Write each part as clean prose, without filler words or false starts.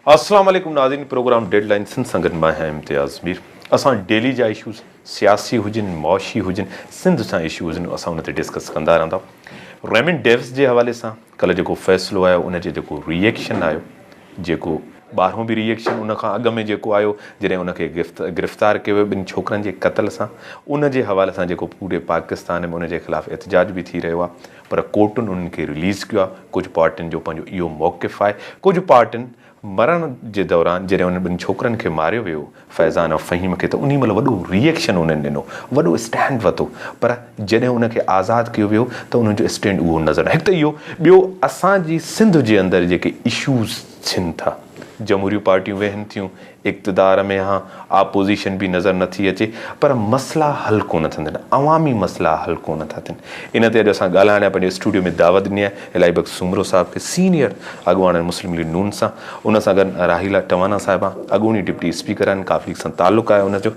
अस्सलाम वालेकुम नाज़रीन, प्रोग्राम डेडलाइन सिंध संगत में है इम्तियाज़ मीर। असां डेली जा इशूज़ सियासी हुजन, मुआशी हुजन, सिंध सां इशू हुजन, असां उन ते डिस्कस कंदा रहंदा। रेमंड डेविस जे हवाले सां कल्ह जेको फ़ैसिलो आयो, उन जो जेको रिएक्शन आयो, जेको ॿाहिरों बि रिएक्शन उन खां अॻु में जेको आयो जॾहिं उनखे गिरफ़्तार कयो ॿिनि छोकिरनि जे क़त्ल सां, उन जे हवाले सां जेको पूरे पाकिस्तान में उन जे ख़िलाफ़ु एहतजाज बि थी रहियो आहे। पर कोर्टुनि उन्हनि खे रिलीज़ कयो आहे। कुझु पार्टियुनि जो पंहिंजो इहो मौक़िफ़ आहे। कुझु पार्टियुनि मरण जे दौरान जॾहिं उन ॿिनि छोकिरनि खे मारियो वियो, फैज़ान ऐं फ़हीम खे, त उन महिल वॾो रिएक्शन उन्हनि ॾिनो, वॾो स्टैंड वरितो। पर जॾहिं उनखे आज़ादु कयो वियो त उन्हनि जो स्टैंड उहो नज़र न। हिकु त इहो, ॿियो असांजी सिंध जे अंदरि जेके इशूज़ थियनि था, जमहूरियूं पार्टियूं वेहनि थियूं, इक़्तिदार में हा आपोज़िशन बि नज़र नथी अचे, पर मसइला हल कोन थींदा आहिनि, अवामी मसइला हल कोन था थियनि। इन ते अॼु असां ॻाल्हाइण पंहिंजे स्टूडियो में दावत ॾिनी आहे इलाही बख़्श सुमरो साहिब खे, सीनियर अॻुवान मुस्लिम लीग नून सां। उन सां गॾु राहिला टवाना साहिबा, अॻूणी डिप्टी स्पीकर आहिनि, काफ़ी सां तालुक़ु आहे उनजो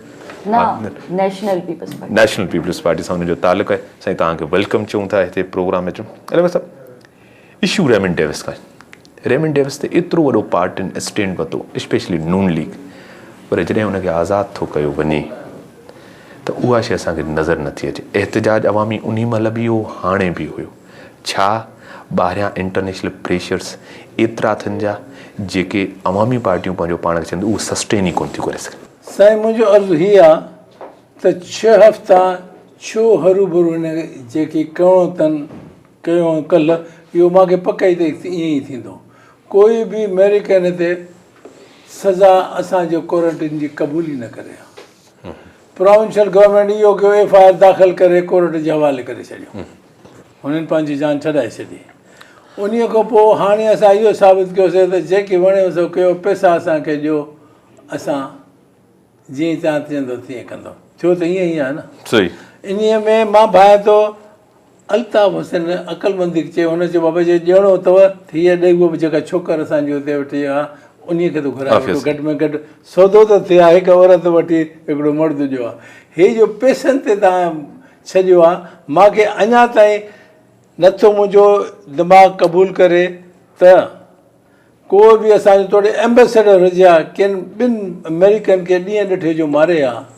नेशनल पीपल्स पार्टी सां उनजो तालुक़ु आहे। साईं तव्हांखे वेलकम चऊं था हिते प्रोग्राम में। अचूं इशू रेमंड डेविस का। रेमंड डेविस ते एतिरो वॾो पार्टियुनि स्टैंड वरितो, स्पेशली नून लीग, पर जॾहिं उनखे आज़ादु थो कयो वञे त उहा शइ असांखे नज़र नथी अचे। एहतजाज अवामी उन महिल बि हो, हाणे बि हुयो। छा ॿाहिरियां इंटरनेशनल प्रेशर्स एतिरा थियनि जा जेके अवामी पार्टियूं पंहिंजो पाण खे चवनि उहो सस्टेन ई कोन थियूं करे सघनि? साईं, मुंहिंजो अर्ज़ु हीअ आहे त 6 हफ़्ता छो हरू भरू हिन जेकी करिणो अथनि कयो कल्ह, इहो मूंखे पक ई त ईअं ई थींदो। कोई बि अमेरिकन हिते सज़ा असांजो क्वारंटीन जी क़बूल ई न करे। प्रोविंशियल गवर्नमेंट इहो कयो, FIR दाख़िल करे कोर्ट जे हवाले करे छॾियो, हुननि पंहिंजी जान छॾाए छॾी। उन खां पोइ हाणे असां इहो साबित कयोसीं त जेके वणियो सो कयो, पैसा असांखे ॾियो, असां जीअं तव्हां चवंदो तीअं कंदो। छो त ईअं ई आहे न। सही। इन में मां भाए थो अल्ताफ़ हुसैन अक़लमंदी चयो, हुन चयो बाबा जे ॾियणो अथव हीअ ॾेई, उहो बि जेका छोकर असांजी हुते वठी आहे उन खे तो घुराए, घटि में घटि सौदो त थिए आहे। हिकु औरत वठी हिकिड़ो मर्द जो आहे, हीअ जो पैसनि ते तव्हां छॾियो आहे, मूंखे अञा ताईं नथो मुंहिंजो दिमाग़ु क़बूल करे त को बि असांजो तोड़े एम्बेसडर हुजे हा, किन ॿिनि अमेरिकन खे ॾींहं ॾिठे जो मारे हा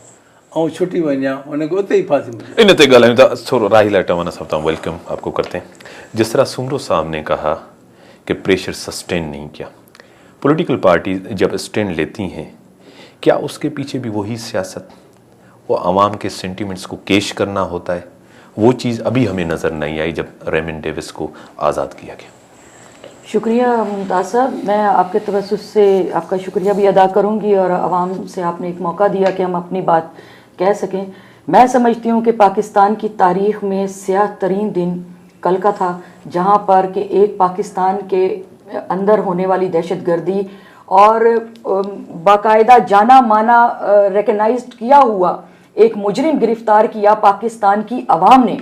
और छुट्टी वञा, उनखे उते ही फांसी मिले। इन ते ॻाल्हायूं था थोरो। राहिला टवाना साहब, तव्हां वेलकम आपको करते हैं। जिस तरह सुमरो साहब ने कहा कि प्रेशर सस्टेन नहीं किया, पॉलिटिकल पार्टी जब स्टैंड लेती हैं, क्या उसके पीछे भी वही सियासत, वो आवाम के सेंटिमेंट्स को केश करना होता है? वो चीज़ अभी हमें नज़र नहीं आई जब रेमंड डेविस को आज़ाद किया गया। शुक्रिया मुमताज़ साहब, मैं आपके तवज्जुह से आपका शुक्रिया भी अदा करूंगी और आवाम से आपने एक मौका दिया कि हम अपनी बात कह सकें। मैं समझती हूँ कि पाकिस्तान की तारीख़ में स्याह तरीन दिन कल का था, जहाँ पर कि एक पाकिस्तान के अंदर होने वाली दहशतगर्दी और बाकायदा जाना माना रिकग्नाइज्ड किया हुआ एक मुजरिम गिरफ्तार किया पाकिस्तान की आवाम ने।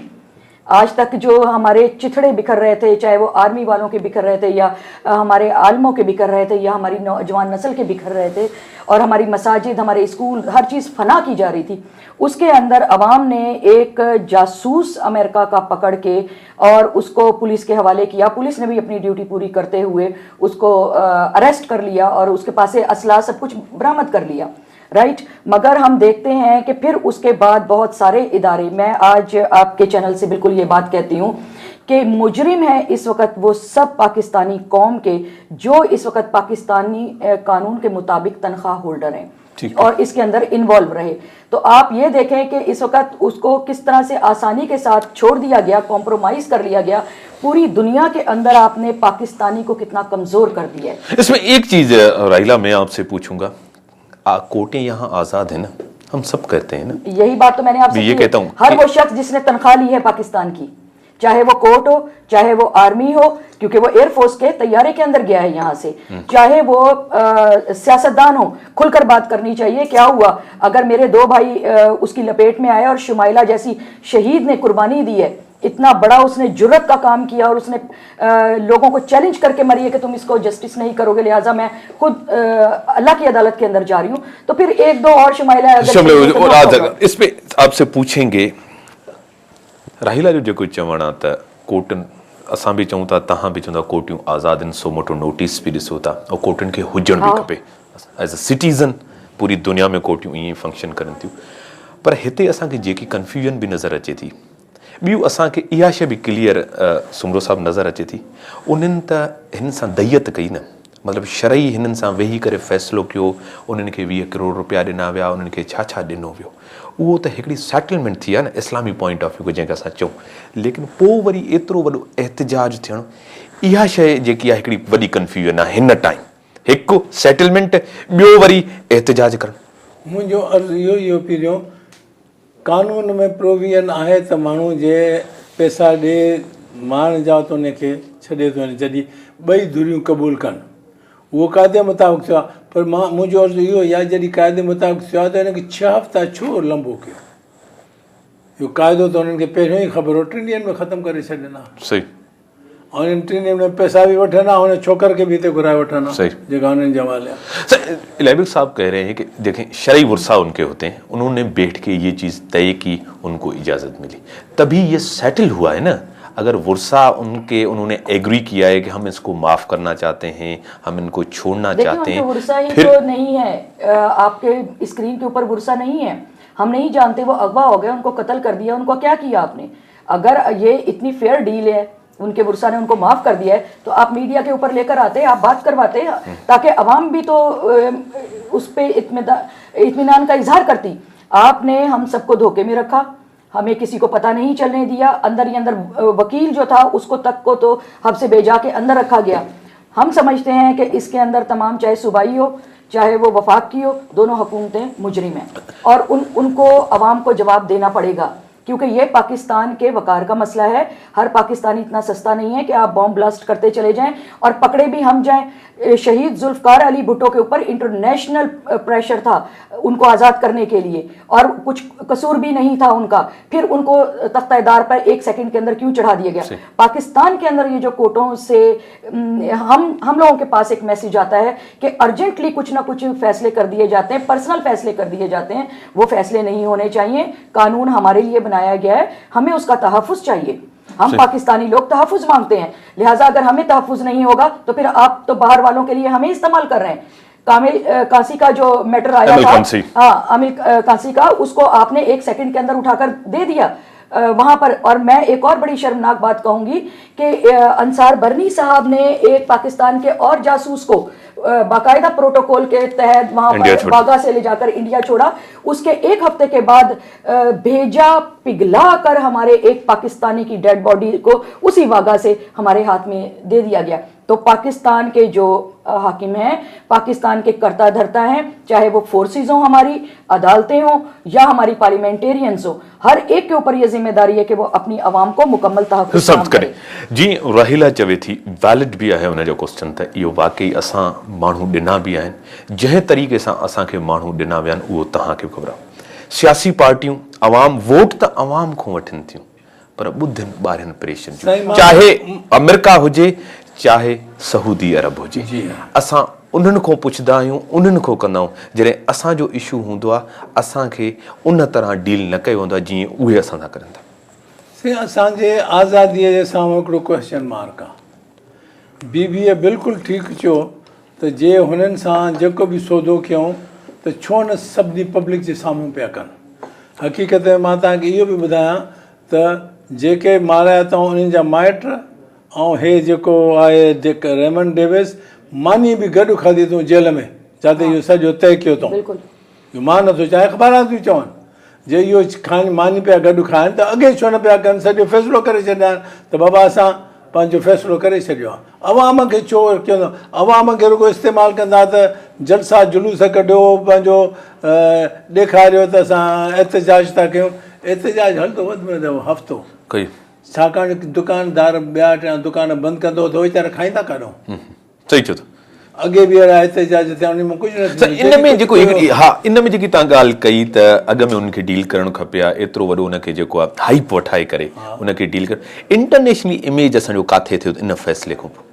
आज तक जो हमारे चिथड़े बिखर रहे थे, चाहे वो आर्मी वालों के बिखर रहे थे या हमारे आलमों के बिखर रहे थे या हमारी नौजवान नस्ल के बिखर रहे थे, और हमारी मसाजिद, हमारे स्कूल, हर चीज़ फना की जा रही थी, उसके अंदर अवाम ने एक जासूस अमेरिका का पकड़ के और उसको पुलिस के हवाले किया। पुलिस ने भी अपनी ड्यूटी पूरी करते हुए उसको अरेस्ट कर लिया और उसके पास से असला सब कुछ बरामद कर लिया, राइट। मगर हम देखते हैं कि फिर उसके बाद बहुत सारे इदारे, मैं आज आपके चैनल से बिल्कुल ये बात कहती हूँ कि मुजरिम है इस वक्त वो सब पाकिस्तानी कौम के जो इस वक्त पाकिस्तानी कानून के मुताबिक तनख्वाह होल्डर हैं और इसके अंदर इन्वॉल्व रहे। तो आप ये देखें कि इस वक्त उसको किस तरह से आसानी के साथ छोड़ दिया गया, कॉम्प्रोमाइज़ कर लिया गया। पूरी दुनिया के अंदर आपने पाकिस्तानी को कितना कमज़ोर कर दिया है। इसमें एक चीज़ राहिला मैं आपसे पूछूंगा, कोर्टें यहाँ आज़ाद है ना, हम सब कहते हैं ना, यही बात तो मैंने आपसे ये कहता हूँ, हर वो शख्स जिसने तनख्वाह ली है पाकिस्तान की, चाहे वो कोर्ट हो, चाहे वो आर्मी हो, क्योंकि वो एयरफोर्स के तैयारे के अंदर गया है यहाँ से, चाहे वो सियासतदान हो, खुलकर बात करनी चाहिए। क्या हुआ अगर मेरे 2 भाई उसकी लपेट में आए और शुमाइला जैसी शहीद ने कुर्बानी दी है, इतना बड़ा उसने जुर्रत का काम किया और उसने लोगों को चैलेंज करके मरी है कि तुम इसको जस्टिस नहीं करोगे, लिहाजा मैं खुद अल्लाह की अदालत के अंदर जा रही हूँ। तो फिर 1-2 और शुमाइला इस पे आपसे पूछेंगे। राहिला जो जेको चवण आहे त कोर्टनि असां बि चऊं था, तव्हां बि चवंदा कोर्टियूं आज़ाद आहिनि, सो मोटो नोटिस बि ॾिसो था, ऐं कोर्टुनि खे हुजण बि खपे। एज़ अ सिटीज़न पूरी दुनिया में कोर्टियूं ईअं ई फंक्शन करनि थियूं। पर हिते असांखे जेकी कन्फ्यूजन बि नज़र अचे थी, ॿियूं असांखे इहा शइ बि क्लियर सुमरो साहिबु नज़र अचे थी, उन्हनि त हिन सां दैयत कई न, मतिलबु शरई हिननि सां वेही करे फ़ैसिलो कयो, उन्हनि खे 20 करोड़ रुपया ॾिना विया, उन्हनि खे छा छा ॾिनो वियो, उहो त हिकिड़ी सेटलमेंट थी आहे न इस्लामी पॉइंट ऑफ व्यू जंहिंखे असां चऊं। लेकिन पोइ वरी एतिरो वॾो एहतिजाज थियणु, इहा शइ जेकी आहे हिकिड़ी वॾी कन्फ्यूजन आहे हिन टाइम। हिकु सेटलमेंट, ॿियो वरी एहतिजाज करणु। मुंहिंजो अर्ज़ु इहो पहिरियों, कानून में प्रोविजन आहे त माण्हू जे पैसा ॾे माण जा त उनखे छॾे थो वञे, जॾहिं ॿई धुरियूं क़बूल कनि, उहो क़ाइदे मुताबिक़ थियो आहे। पर मुंहिंजो अर्ज़ु इहो आहे, जॾहिं क़ाइदे मुताबिक़ थियो आहे त हिनखे 6 हफ़्ता छो लंबो कयो? इहो क़ाइदो त हुननि खे पहिरियों ई ख़बर हो, 3 ॾींहंनि में ख़तमु करे छॾींदा। सही। और इन 3 ॾींहंनि में पैसा भी वठना, हुन छोकर के भी हिते घुराए वठना। सही। जेका हुननि जा वाल है। इलाबिक साहब कह रहे हैं कि देखें शरई वर्सा उनके होते हैं, उन्होंने बैठ के ये चीज़ तय की, उनको इजाज़त मिली, तभी ये सेटल हुआ है ना। अगर वर्सा उन्होंने एग्री किया है कि हम इसको माफ़ करना चाहते हैं, हम इनको छोड़ना चाहते हैं, वर्सा ही फिर तो नहीं है, आपके स्क्रीन के ऊपर वर्सा नहीं है, हम नहीं जानते, वो अगवा हो गए, उनको कत्ल कर दिया, उनको क्या किया आपने? अगर ये इतनी फेयर डील है, उनके बुरसा ने उनको माफ कर दिया है, तो आप मीडिया के ऊपर लेकर आते, आप बात करवाते, ताकि अवाम भी तो उस पर इत्मीनान का इजहार करती। आपने हम सबको धोखे में रखा, हमें किसी को पता नहीं चलने दिया, अंदर ही अंदर वकील जो था उसको तक को तो हमसे भेजा के अंदर रखा गया। हम समझते हैं कि इसके अंदर तमाम, चाहे सूबाई हो चाहे वो वफाक की हो, दोनों हुकूमतें मुजरिम हैं और उनको अवाम को जवाब देना पड़ेगा, क्योंकि ये पाकिस्तान के वकार का मसला है। हर पाकिस्तानी इतना सस्ता नहीं है कि आप बॉम्ब ब्लास्ट करते चले जाएं और पकड़े भी हम जाएं। शहीद जुल्फकार अली भुट्टो के ऊपर इंटरनेशनल प्रेशर था उनको आज़ाद करने के लिए और कुछ कसूर भी नहीं था उनका, फिर उनको तख्तादार पर 1 सेकंड के अंदर क्यों चढ़ा दिया गया? पाकिस्तान के अंदर ये जो कोर्टों से हम लोगों के पास एक मैसेज आता है कि अर्जेंटली कुछ ना कुछ फैसले कर दिए जाते हैं, पर्सनल फैसले कर दिए जाते हैं, वो फैसले नहीं होने चाहिए। कानून हमारे लिए बनाया गया है, हमें उसका तहफ़्फ़ुज़ चाहिए। हम पाकिस्तानी लोग तहफ़्फ़ुज़ मांगते हैं, लिहाजा अगर हमें तहफ़्फ़ुज़ नहीं होगा तो फिर आप तो बाहर वालों के लिए हमें इस्तेमाल कर रहे हैं। कामिल कासी का जो मैटर आया था, हाँ अमिल कासी का, उसको आपने 1 सेकंड के अंदर उठाकर दे दिया वहां पर। और मैं एक और बड़ी शर्मनाक बात कहूंगी कि अंसार बरनी साहब ने एक पाकिस्तान के और जासूस को बाकायदा प्रोटोकॉल के तहत वहां पर बागा से ले जाकर इंडिया छोड़ा, उसके 1 हफ्ते के बाद भेजा पिघला कर हमारे एक पाकिस्तानी की डेड बॉडी को उसी वागा से हमारे हाथ में दे दिया गया। तो पाकिस्तान के जो हाकिम हैं, पाकिस्तान के कर्ता धर्ता हैं, चाहे वो फोर्सेस हों, हमारी अदालतें हों या हमारी पार्लियामेंटेरियंस हो, हर एक के ऊपर यह जिम्मेदारी है कि वो अपनी आवाम को मुकम्मल तहफ़्फ़ुज़ करें। जी राहिला चवे थी वैलिड भी आहे हुनजो क्वेश्चन, त इहो वाकई असां माण्हू ॾिना बि आहिनि, जंहिं तरीक़े सां असांखे माण्हू ॾिना विया आहिनि उहो तव्हांखे ख़बर आहे। सियासी पार्टियूं अवाम वोट त अवाम खां वठनि थियूं, पर ॿुधियुनि ॿारनि परेशान थियूं, चाहे अमेरिका हुजे चाहे सऊदी अरब हुजे, असां उन्हनि खां पुछंदा आहियूं, उन्हनि खां कंदा आहियूं। जॾहिं असांजो इशू हूंदो आहे असांखे उन तरह डील न कयो वेंदो आहे जीअं उहे असां सां करनि था। असांजे आज़ादीअ जे साम्हूं हिकिड़ो क्वेश्चन मार्क आहे। बीबीअ बिल्कुलु ठीकु चयो त जे हुननि सां जेको बि सौदो कयूं त छो न सभिनी पब्लिक जे साम्हूं पिया कनि। हक़ीक़त में मां तव्हांखे इहो बि ॿुधायां त जेके मारिया अथऊं उन्हनि जा माइट ऐं हे जेको आहे रेमन डेविस, मानी बि गॾु खाधी अथऊं जेल में, जिते इहो सॼो तय कयो अथऊं। इहो मां नथो चाहे, अख़बारां थियूं चवनि, जे इहो खाइनि मानी पिया गॾु खाइनि त अॻे छो न पिया कनि, सॼो फ़ैसिलो करे छॾिया आहिनि त बाबा असां पंहिंजो फ़ैसिलो करे छॾियो आहे। अवाम खे छो कयो? अवाम खे रुॻो इस्तेमालु कंदा त जलसा जुलूस कढियो, पंहिंजो ॾेखारियो त असां एहतिजाज था कयूं। एहतिजाज हलंदो वधि में वधि हफ़्तो, छाकाणि दुकानदार ॿिया 3 दुकान बंदि कंदो त वीचारा खाईंदा काॾो। सही चओ था, अॻे बि अहिड़ा एहतिजाज थिया, उन में कुझु न। इन में जेको हिकिड़ी, हा इन में जेकी तव्हां ॻाल्हि कई त अॻ में उनखे डील करणु खपे आहे, एतिरो वॾो उनखे जेको आहे हाइप वठाए करे उनखे डील कर। इंटरनेशनली इमेज असांजो काथे थियो इन फ़ैसिले खां पोइ?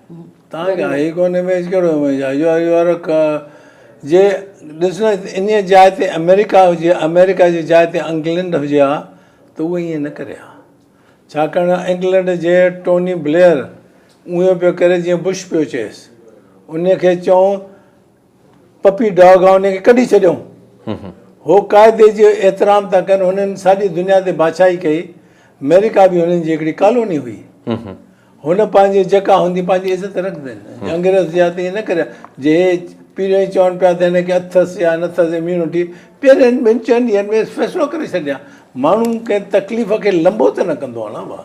तव्हांखे हाई कोन इमेज, कहिड़ो इमेज आहे? जे ॾिस न, इन जाइ ते अमेरिका हुजे, अमेरिका जी जाइ ते इंग्लैंड हुजे हा त उहो ईअं न करे हा। छाकाणि इंग्लैंड जे टोनी ब्लेयर उहो पियो करे जीअं बुश पियो चएसि, उनखे चऊं पपी डॉग आहे उनखे कढी छॾियऊं। हो क़ाइदे जो एतिराम था कनि। हुननि साॼी दुनिया ते बादशाही कई। अमेरिका बि हुननि जी हिकिड़ी कॉलोनी हुई। हुन पंहिंजी जेका हूंदी पंहिंजी इज़त रखंदा आहिनि। अंग्रेज़ जा त ईअं न करे जे पहिरियों ई चवनि पिया त हिनखे अथसि या न अथसि इम्यूनिटी, पहिरियों 2-4 ॾींहंनि में फ़ैसिलो करे छॾिया। माण्हू कंहिं तकलीफ़ खे लंबो त न कंदो आहे न भाउ।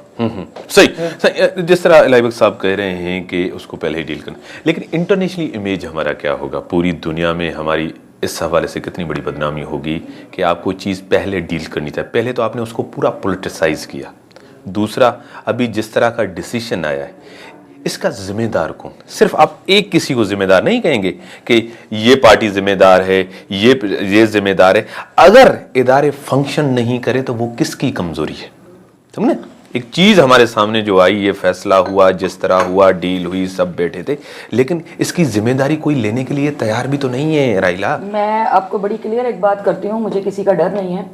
सही जिस तरह इलाही साहब कह रहे हैं कि उसको पहले ही डील करना, लेकिन इंटरनेशनली इमेज हमारा क्या होगा? पूरी दुनिया में हमारी इस हवाले से कितनी बड़ी बदनामी होगी कि आप कोई चीज़ पहले डील करनी चाहिए। पहले तो आपने उसको पूरा पोलिटिसाइज किया। दूसरा, अभी जिस तरह का डिसीजन आया है, इसका जिम्मेदार कौन? सिर्फ आप एक किसी को जिम्मेदार नहीं कहेंगे कि ये पार्टी जिम्मेदार है, ये जिम्मेदार है। अगर इदारे फंक्शन नहीं करे तो वो किसकी कमजोरी है? समझे? एक चीज हमारे सामने जो आई, ये फैसला हुआ, जिस तरह हुआ, डील हुई, सब बैठे थे, लेकिन इसकी जिम्मेदारी कोई लेने के लिए तैयार भी तो नहीं है। राइला, मैं आपको बड़ी क्लियर एक बात करती हूँ, मुझे किसी का डर नहीं है।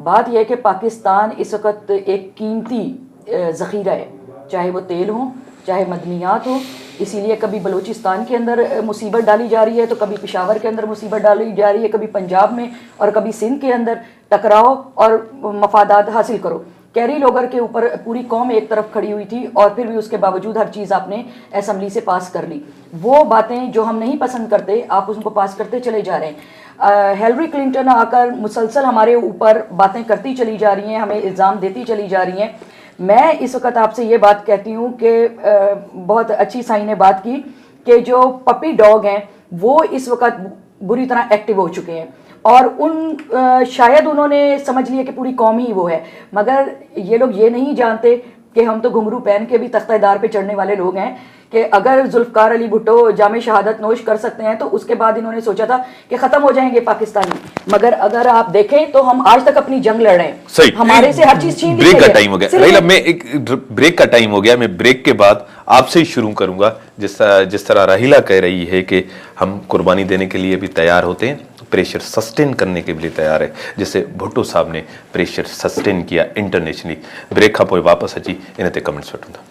बात यह है कि पाकिस्तान इस वक्त एक कीमती ज़ख़ीरा है, चाहे वो तेल हो, चाहे मदनियात हो। इसीलिए कभी बलूचिस्तान के अंदर मुसीबत डाली जा रही है, तो कभी पेशावर के अंदर मुसीबत डाली जा रही है, कभी पंजाब में और कभी सिंध के अंदर। टकराओ और मफादात हासिल करो। कैरी लोगर के ऊपर पूरी कौम एक तरफ खड़ी हुई थी और फिर भी उसके बावजूद हर चीज़ आपने असम्बली से पास कर ली। वो बातें जो हम नहीं पसंद करते, आप उनको पास करते चले जा रहे हैं। हिलरी क्लिंटन आकर मुसलसल हमारे ऊपर बातें करती चली जा रही हैं, हमें इल्ज़ाम देती चली जा रही हैं। मैं इस वक्त आपसे ये बात कहती हूँ कि बहुत अच्छी साई ने बात की कि जो पपी डॉग हैं वो इस वक्त बुरी तरह एक्टिव हो चुके हैं और शायद उन्होंने समझ लिया कि पूरी कौम ही वो है, मगर ये लोग ये नहीं जानते कि हम तो घुंघरू पहन के भी तख्तेदार पे चढ़ने वाले लोग हैं कि अगर जुल्फ़कार अली भुट्टो जामे शहादत नोश कर सकते हैं तो उसके बाद इन्होंने सोचा था कि ख़त्म हो जाएंगे पाकिस्तानी। मगर अगर आप देखें तो हम आज तक अपनी जंग लड़ रहे हैं। सही, हमारे से हर चीज़ छीन ली गई है। ब्रेक का टाइम हो गया राइला, मैं एक ब्रेक का टाइम हो गया। मैं ब्रेक के बाद आपसे ही शुरू करूंगा। जिस तरह राहिला कह रही है कि हम कुर्बानी देने के लिए भी तैयार होते हैं, प्रेशर सस्टेन करने के लिए तैयार है, जैसे भुट्टो साहब ने प्रेशर सस्टेन किया इंटरनेशनली। ब्रेक खां पोइ वापस अची इन ते कमेंट्स वठूं था।